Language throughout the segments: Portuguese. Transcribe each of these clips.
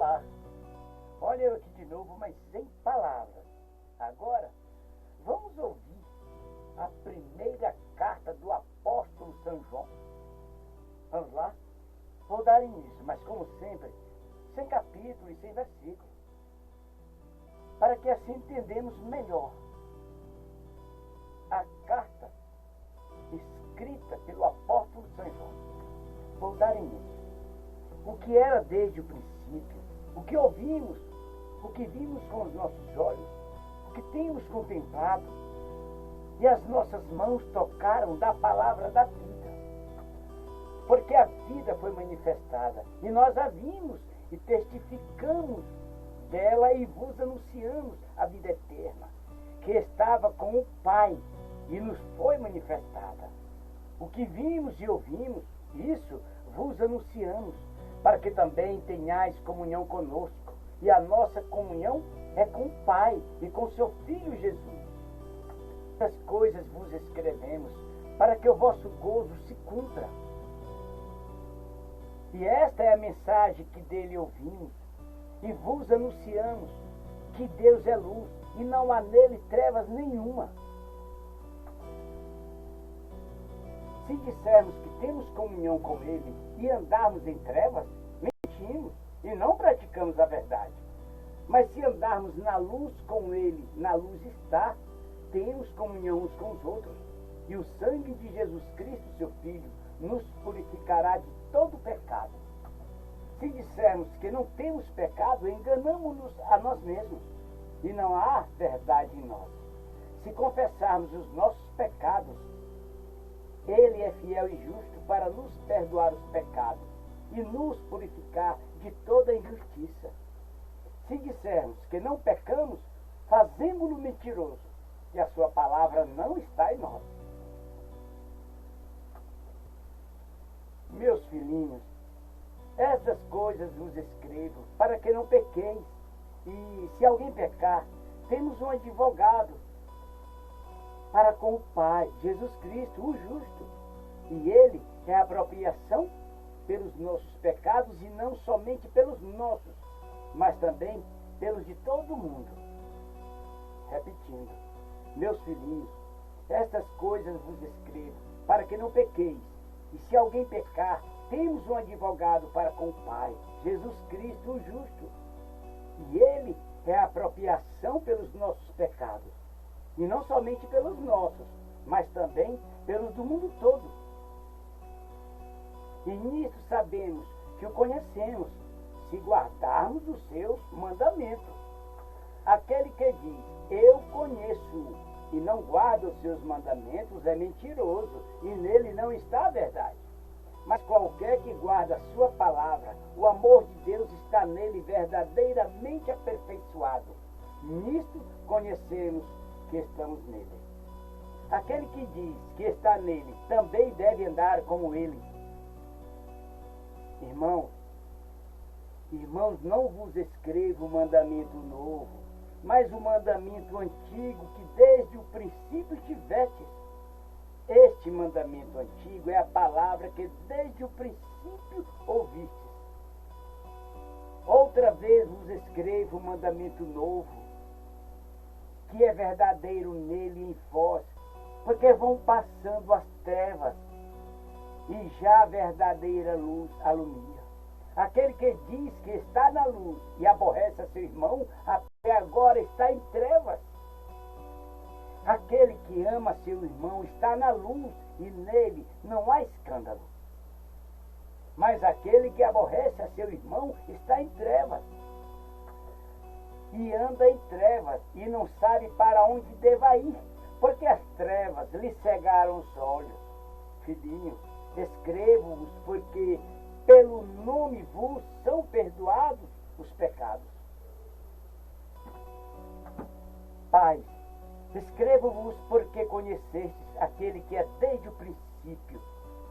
falar. Olha eu aqui de novo, mas sem palavras. Agora, vamos ouvir a primeira carta do apóstolo São João. Vamos lá? Vou dar início, mas como sempre, sem capítulo e sem versículo, para que assim entendamos melhor a carta escrita pelo apóstolo São João. Vou dar início. O que era desde o princípio, o que ouvimos, o que vimos com os nossos olhos, o que temos contemplado, e as nossas mãos tocaram da palavra da vida. Porque a vida foi manifestada, e nós a vimos e testificamos dela e vos anunciamos a vida eterna, que estava com o Pai e nos foi manifestada. O que vimos e ouvimos, isso vos anunciamos, para que também tenhais comunhão conosco. E a nossa comunhão é com o Pai e com seu Filho Jesus. Essas coisas vos escrevemos, para que o vosso gozo se cumpra. E esta é a mensagem que dele ouvimos, e vos anunciamos, que Deus é luz, e não há nele trevas nenhuma. Se dissermos que temos comunhão com ele e andarmos em trevas, mentimos e não praticamos a verdade. Mas se andarmos na luz com ele, na luz está, temos comunhão uns com os outros. E o sangue de Jesus Cristo, seu Filho, nos purificará de todo pecado. Se dissermos que não temos pecado, enganamo-nos a nós mesmos, e não há verdade em nós. Se confessarmos os nossos pecados, ele é fiel e justo para nos perdoar os pecados e nos purificar de toda injustiça. Se dissermos que não pecamos, fazemo-lo mentiroso, e a sua palavra não está em nós. Meus filhinhos, essas coisas vos escrevo para que não pequeis. E se alguém pecar, temos um advogado para com o Pai, Jesus Cristo, o justo. E ele é a propiciação pelos nossos pecados, e não somente pelos nossos, mas também pelos de todo mundo. Repetindo, meus filhinhos, estas coisas vos escrevo para que não pequeis. E se alguém pecar, temos um advogado para com o Pai, Jesus Cristo, o justo. E ele é a propiciação pelos nossos pecados. E não somente pelos nossos, mas também pelos do mundo todo. E nisso sabemos que o conhecemos, se guardarmos os seus mandamentos. Aquele que diz, eu conheço-o, e não guarda os seus mandamentos, é mentiroso, e nele não está a verdade. Mas qualquer que guarda a sua palavra, o amor de Deus está nele verdadeiramente aperfeiçoado. Nisto conhecemos que estamos nele. Aquele que diz que está nele também deve andar como ele. Irmãos, não vos escrevo um mandamento novo, mas o mandamento antigo que desde o princípio tivestes. Este mandamento antigo é a palavra que desde o princípio ouvistes. Outra vez vos escrevo um mandamento novo, que é verdadeiro nele e em vós, porque vão passando as trevas, e já a verdadeira luz alumia. Aquele que diz que está na luz e aborrece a seu irmão, até agora está em trevas. Aquele que ama seu irmão está na luz, e nele não há escândalo. Mas aquele que aborrece a seu irmão está em trevas, e anda em trevas, e não sabe para onde deva ir, porque as trevas lhe cegaram os olhos. Filhinhos, escrevo-vos porque pelo nome vos são perdoados os pecados. Pais, escrevo-vos porque conhecestes aquele que é desde o princípio.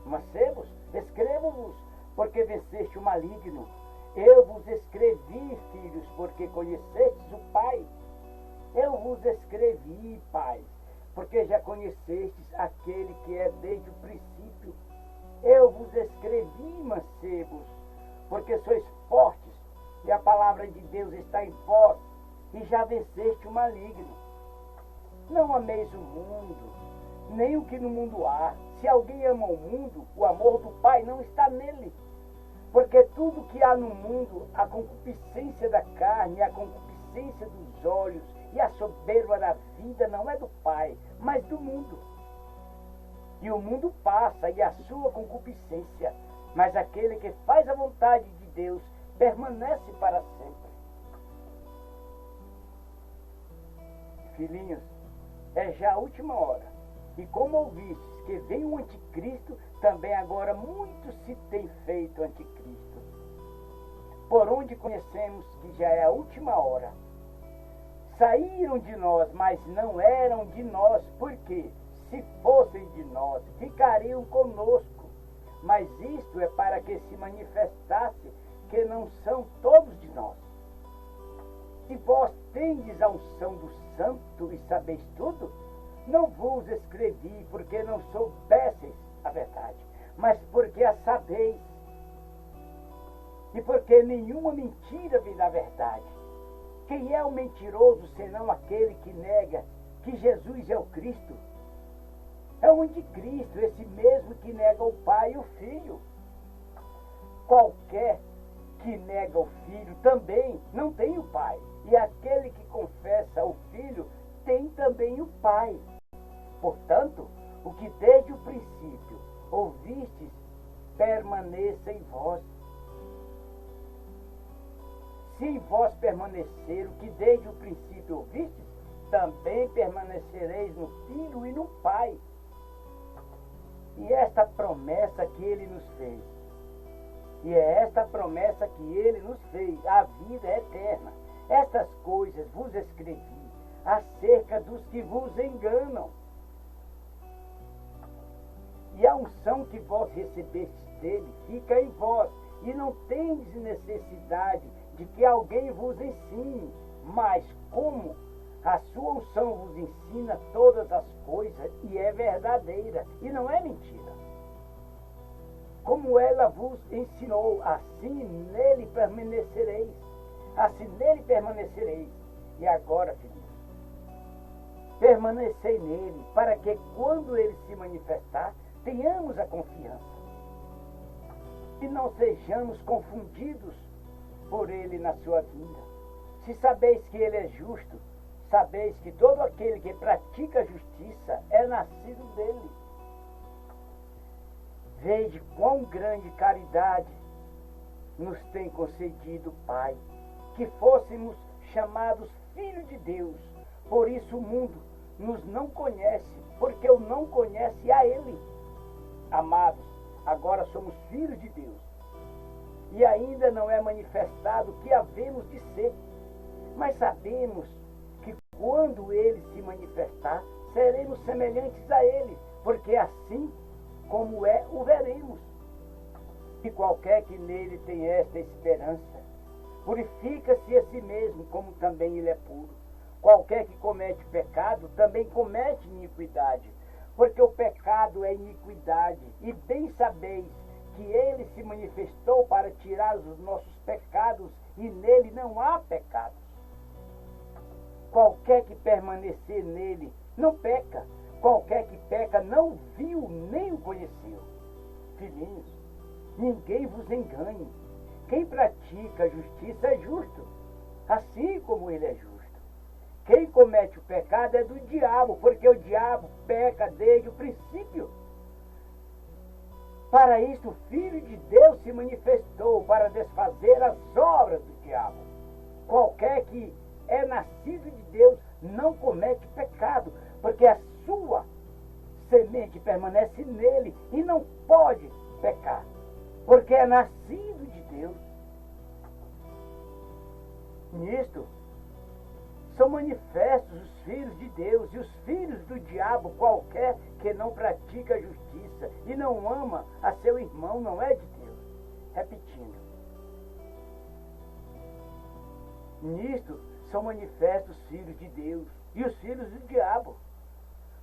Mancebos, escrevo-vos porque venceste o maligno. Eu vos escrevi, filhos, porque conhecestes o Pai. Eu vos escrevi, pais, porque já conhecestes aquele que é desde o princípio. Eu vos escrevi, mancebos, porque sois fortes, e a palavra de Deus está em vós, e já venceste o maligno. Não ameis o mundo, nem o que no mundo há. Se alguém ama o mundo, o amor do Pai não está nele. Porque tudo que há no mundo, a concupiscência da carne, a concupiscência dos olhos e a soberba da vida não é do Pai, mas do mundo. E o mundo passa e a sua concupiscência, mas aquele que faz a vontade de Deus permanece para sempre. Filhinhos, é já a última hora. E como ouvistes que vem o anticristo, também agora muito se tem feito anticristo. Por onde conhecemos que já é a última hora. Saíram de nós, mas não eram de nós, porque se fossem de nós, ficariam conosco. Mas isto é para que se manifestasse que não são todos de nós. Se vós tendes a unção do Santo e sabeis tudo, não vos escrevi porque não soubesseis a verdade, mas porque a sabeis. E porque nenhuma mentira vem da verdade. Quem é o mentiroso senão aquele que nega que Jesus é o Cristo? É o anticristo, esse mesmo que nega o Pai e o Filho. Qualquer que nega o Filho também não tem o Pai. E aquele que confessa o Filho tem também o Pai. Portanto, o que desde o princípio ouvistes, permaneça em vós. Se em vós permanecer o que desde o princípio ouvistes, também permanecereis no Filho e no Pai. E esta promessa que ele nos fez, e é esta promessa que ele nos fez, a vida eterna. Estas coisas vos escrevi acerca dos que vos enganam. E a unção que vós recebestes dele fica em vós, e não tendes necessidade de que alguém vos ensine, mas como a sua unção vos ensina todas as coisas, e é verdadeira, e não é mentira. Como ela vos ensinou, assim nele permanecereis. Assim nele permanecereis. E agora, filhos, permanecei nele, para que quando ele se manifestar, tenhamos a confiança. E não sejamos confundidos por ele na sua vinda. Se sabeis que ele é justo, sabeis que todo aquele que pratica a justiça é nascido dele. Vede quão grande caridade nos tem concedido o Pai, que fôssemos chamados filhos de Deus. Por isso o mundo nos não conhece, porque o não conhece a ele. Amados, agora somos filhos de Deus, e ainda não é manifestado o que havemos de ser. Mas sabemos que quando ele se manifestar, seremos semelhantes a ele, porque assim como é, o veremos. E qualquer que nele tem esta esperança, purifica-se a si mesmo, como também ele é puro. Qualquer que comete pecado, também comete iniquidade, porque o pecado é iniquidade, e bem sabeis que ele se manifestou para tirar os nossos pecados, e nele não há pecados. Qualquer que permanecer nele não peca. Qualquer que peca não viu nem o conheceu. Filhinhos, ninguém vos engane. Quem pratica a justiça é justo, assim como ele é justo. Quem comete o pecado é do diabo, porque o diabo peca desde o princípio. Para isto o Filho de Deus se manifestou, para desfazer as obras do diabo. Qualquer que é nascido de Deus não comete pecado, porque a sua semente permanece nele e não pode pecar, porque é nascido de Deus. Nisto são manifestos os filhos de Deus e os filhos do diabo. Qualquer que não pratica a justiça e não ama a seu irmão não é de Deus. Repetindo, nisto são manifestos os filhos de Deus e os filhos do diabo.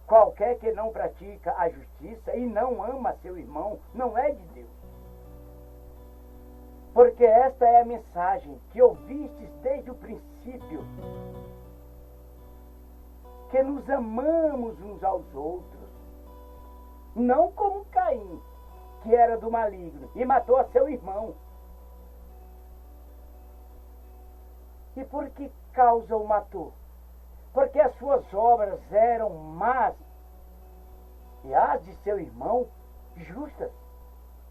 Qualquer que não pratica a justiça e não ama a seu irmão não é de Deus. Porque esta é a mensagem que ouvistes desde o princípio, que nos amamos uns aos outros, não como Caim, que era do maligno e matou a seu irmão. E por que causa o matou? Porque as suas obras eram más e as de seu irmão justas.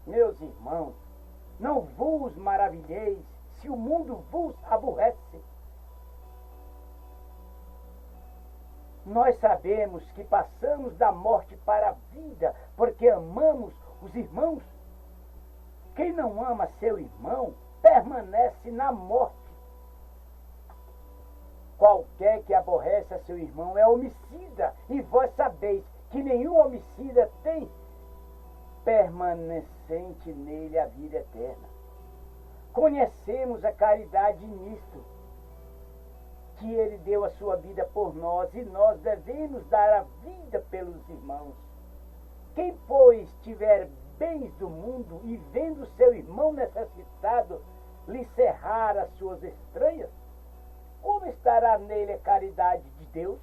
Meus irmãos, não vos maravilheis se o mundo vos aborrece. Nós sabemos que passamos da morte para a vida porque amamos os irmãos. Quem não ama seu irmão permanece na morte. Qualquer que aborrece a seu irmão é homicida, e vós sabeis que nenhum homicida tem permanecente nele a vida eterna. Conhecemos a caridade nisto, que ele deu a sua vida por nós, e nós devemos dar a vida pelos irmãos. Quem, pois, tiver bens do mundo e vendo seu irmão necessitado lhe cerrar as suas estranhas, como estará nele a caridade de Deus?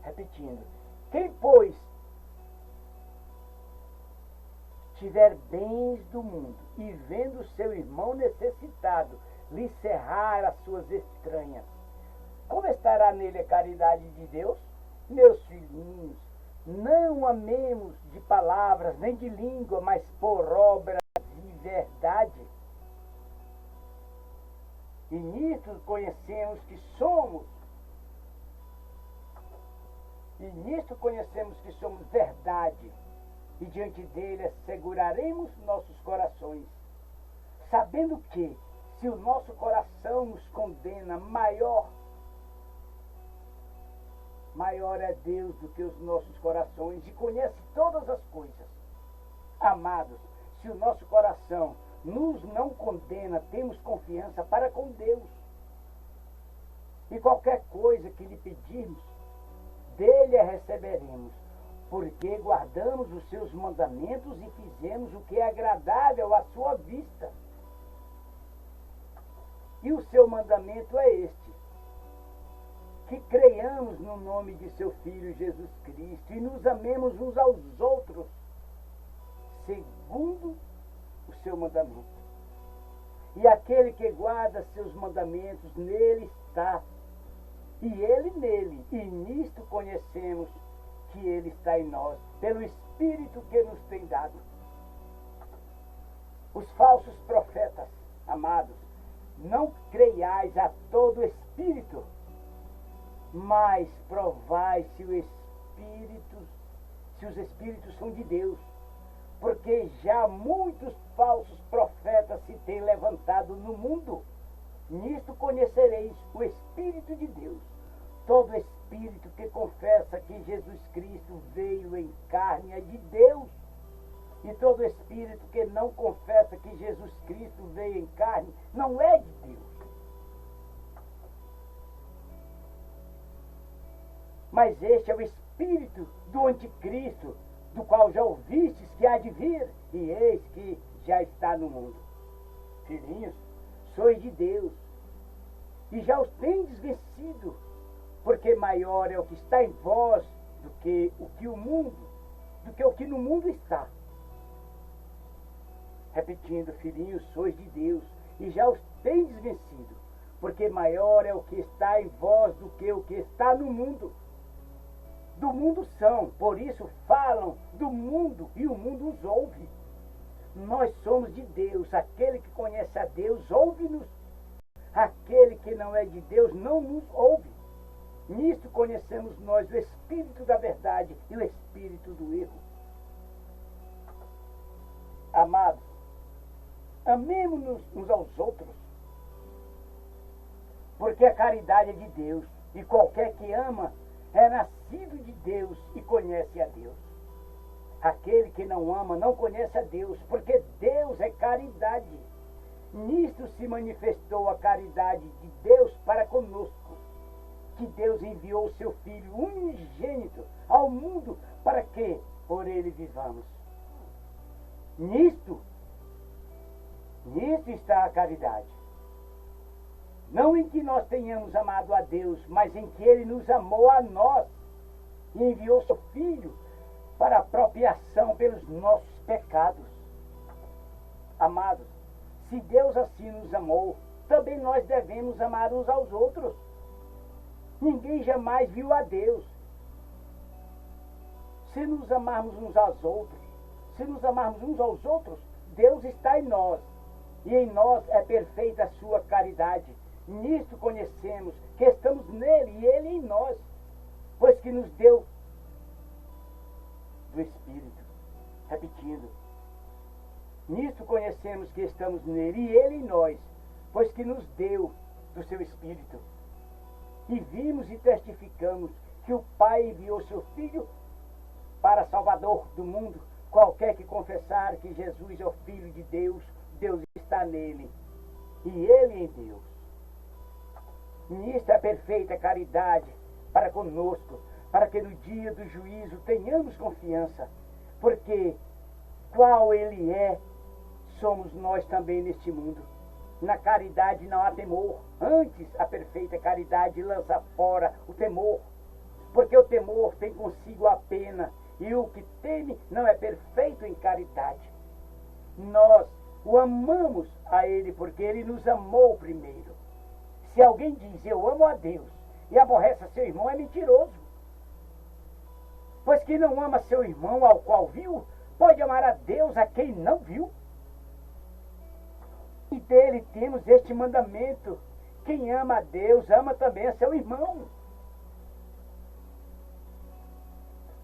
Repetindo, quem, pois, tiver bens do mundo e vendo seu irmão necessitado lhe cerrar as suas estranhas, como estará nele a caridade de Deus? Meus filhinhos, não amemos de palavras nem de língua, mas por obras de verdade. E nisto conhecemos que somos verdade, e diante dele asseguraremos nossos corações, sabendo que, se o nosso coração nos condena, maior é Deus do que os nossos corações, e conhece todas as coisas. Amados, se o nosso coração nos não condena, temos confiança para com Deus. E qualquer coisa que lhe pedirmos, dele a receberemos, porque guardamos os seus mandamentos e fizemos o que é agradável à sua vista. E o seu mandamento é este: que creiamos no nome de seu Filho Jesus Cristo e nos amemos uns aos outros, segundo o seu mandamento. E aquele que guarda seus mandamentos, nele está, e ele nele, e nisto conhecemos que ele está em nós, pelo Espírito que nos tem dado. Os falsos profetas, amados, não creiais a todo espírito, mas provai se os espíritos são de Deus, porque já muitos falsos profetas se têm levantado no mundo. Nisto conhecereis o Espírito de Deus. Todo espírito que confessa que Jesus Cristo veio em carne é de Deus. E todo espírito que não confessa que Jesus Cristo veio em carne não é de Deus. Mas este é o espírito do anticristo, do qual já ouvistes que há de vir, e eis que já está no mundo. Filhinhos, sois de Deus, e já os tendes vencido, porque maior é o que está em vós do que o que no mundo está. Repetindo, filhinhos, sois de Deus, e já os tendes vencido, porque maior é o que está em vós do que o que está no mundo. Do mundo são, por isso falam do mundo, e o mundo os ouve. Nós somos de Deus, aquele que conhece a Deus ouve-nos, aquele que não é de Deus não nos ouve. Nisto conhecemos nós o espírito da verdade e o espírito do erro. Amados, amemo-nos uns aos outros, porque a caridade é de Deus, e qualquer que ama é nascido de Deus e conhece a Deus. Aquele que não ama não conhece a Deus, porque Deus é caridade. Nisto se manifestou a caridade de Deus para conosco, que Deus enviou o seu Filho unigênito ao mundo para que por ele vivamos. Nisto está a caridade. Não em que nós tenhamos amado a Deus, mas em que Ele nos amou a nós e enviou seu Filho para a propiação pelos nossos pecados. Amados, se Deus assim nos amou, também nós devemos amar uns aos outros. Ninguém jamais viu a Deus. Se nos amarmos uns aos outros, Deus está em nós, e em nós é perfeita a sua caridade. Nisto conhecemos que estamos nele e ele em nós, pois que nos deu do Espírito. Repetindo, nisto conhecemos que estamos nele e ele em nós, pois que nos deu do seu Espírito. E vimos e testificamos que o Pai enviou seu Filho para Salvador do mundo. Qualquer que confessar que Jesus é o Filho de Deus, Deus está nele e ele em Deus. Nisto é a perfeita caridade para conosco, para que no dia do juízo tenhamos confiança, porque qual ele é, somos nós também neste mundo. Na caridade não há temor, antes a perfeita caridade lança fora o temor, porque o temor tem consigo a pena, e o que teme não é perfeito em caridade. Nós o amamos a ele porque ele nos amou primeiro. Se alguém diz eu amo a Deus e aborrece a seu irmão, é mentiroso. Pois quem não ama seu irmão ao qual viu, pode amar a Deus a quem não viu. E dele temos este mandamento: quem ama a Deus, ama também a seu irmão.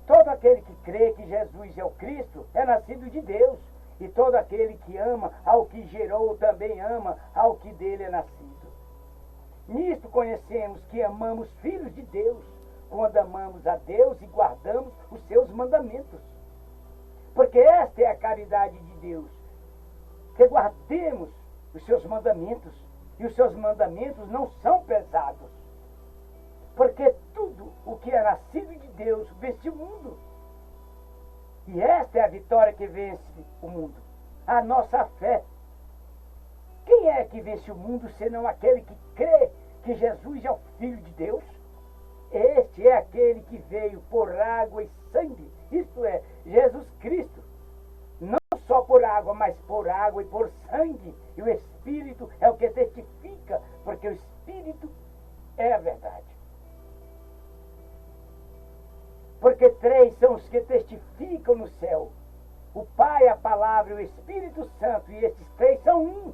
Todo aquele que crê que Jesus é o Cristo é nascido de Deus, e todo aquele que ama ao que gerou também ama ao que dele é nascido. Nisto conhecemos que amamos filhos de Deus, quando amamos a Deus e guardamos os seus mandamentos. Porque esta é a caridade de Deus, que guardemos os seus mandamentos, e os seus mandamentos não são pesados. Porque tudo o que é nascido de Deus vence o mundo. E esta é a vitória que vence o mundo, a nossa fé. Quem é que vence o mundo, senão aquele que crê que Jesus é o Filho de Deus? Este é aquele que veio por água e sangue, isto é, Jesus Cristo. Não só por água, mas por água e por sangue. E o Espírito é o que testifica, porque o Espírito é a verdade. Porque três são os que testificam no céu: o Pai, a Palavra e o Espírito Santo, e estes três são um.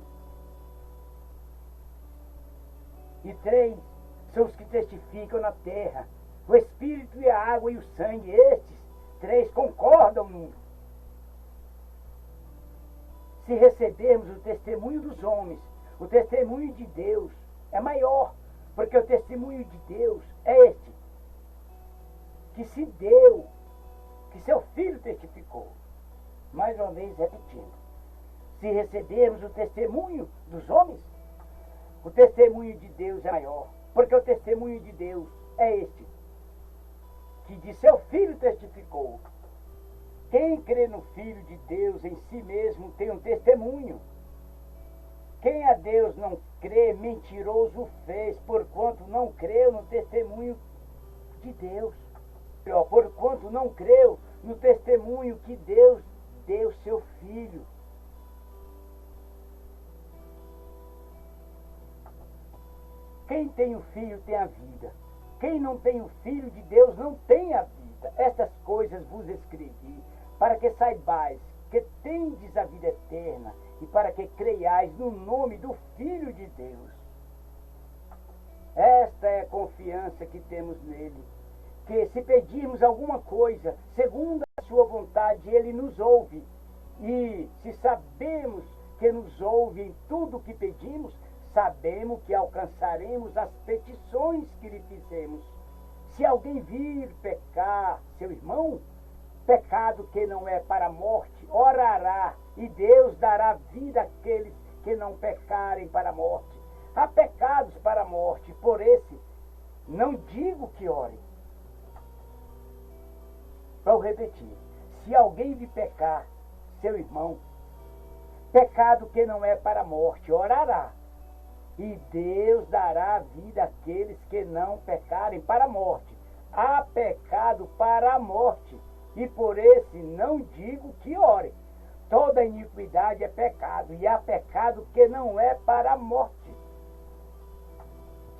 E três são os que testificam na terra: o Espírito e a água e o sangue. Estes três concordam num. Se recebermos o testemunho dos homens, o testemunho de Deus é maior, porque o testemunho de Deus é este: que se deu, que seu Filho testificou. Mais uma vez repetindo, se recebermos o testemunho dos homens, o testemunho de Deus é maior, porque o testemunho de Deus é este: que de seu Filho testificou. Quem crê no Filho de Deus em si mesmo tem um testemunho. Quem a Deus não crê, mentiroso fez, porquanto não creu no testemunho de Deus. Porquanto não creu no testemunho que Deus deu seu Filho. Quem tem o Filho tem a vida. Quem não tem o Filho de Deus não tem a vida. Estas coisas vos escrevi, para que saibais que tendes a vida eterna, e para que creiais no nome do Filho de Deus. Esta é a confiança que temos nele, que se pedirmos alguma coisa segundo a sua vontade, ele nos ouve. E se sabemos que nos ouve em tudo o que pedimos, sabemos que alcançaremos as petições que lhe fizemos. Se alguém vir pecar seu irmão, pecado que não é para a morte, orará, e Deus dará vida àqueles que não pecarem para a morte. Há pecados para a morte, por esse não digo que ore. Vou repetir: se alguém lhe pecar seu irmão, Pecado que não é para a morte, orará. E Deus dará a vida àqueles que não pecarem para a morte. Há pecado para a morte, e por esse não digo que ore. Toda iniquidade é pecado, e há pecado que não é para a morte.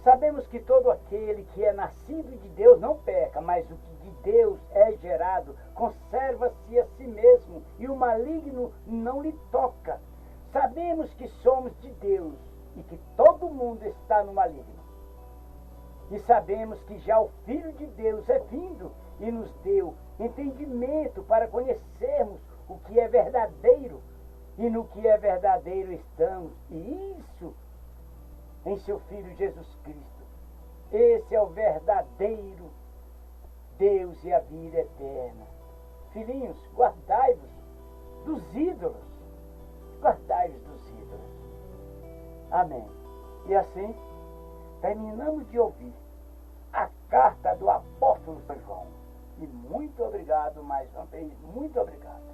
Sabemos que todo aquele que é nascido de Deus não peca, mas o que de Deus é gerado conserva-se a si mesmo, e o maligno não lhe toca. Sabemos que somos de Deus e que todo mundo está no maligno. E sabemos que já o Filho de Deus é vindo e nos deu entendimento para conhecermos o que é verdadeiro. E no que é verdadeiro estamos, e isso em seu Filho Jesus Cristo. Esse é o verdadeiro Deus e a vida eterna. Filhinhos, guardai-vos dos ídolos. Guardai-vos dos ídolos. Amém. E assim, terminamos de ouvir a carta do apóstolo São João. E muito obrigado mais uma vez, muito obrigado.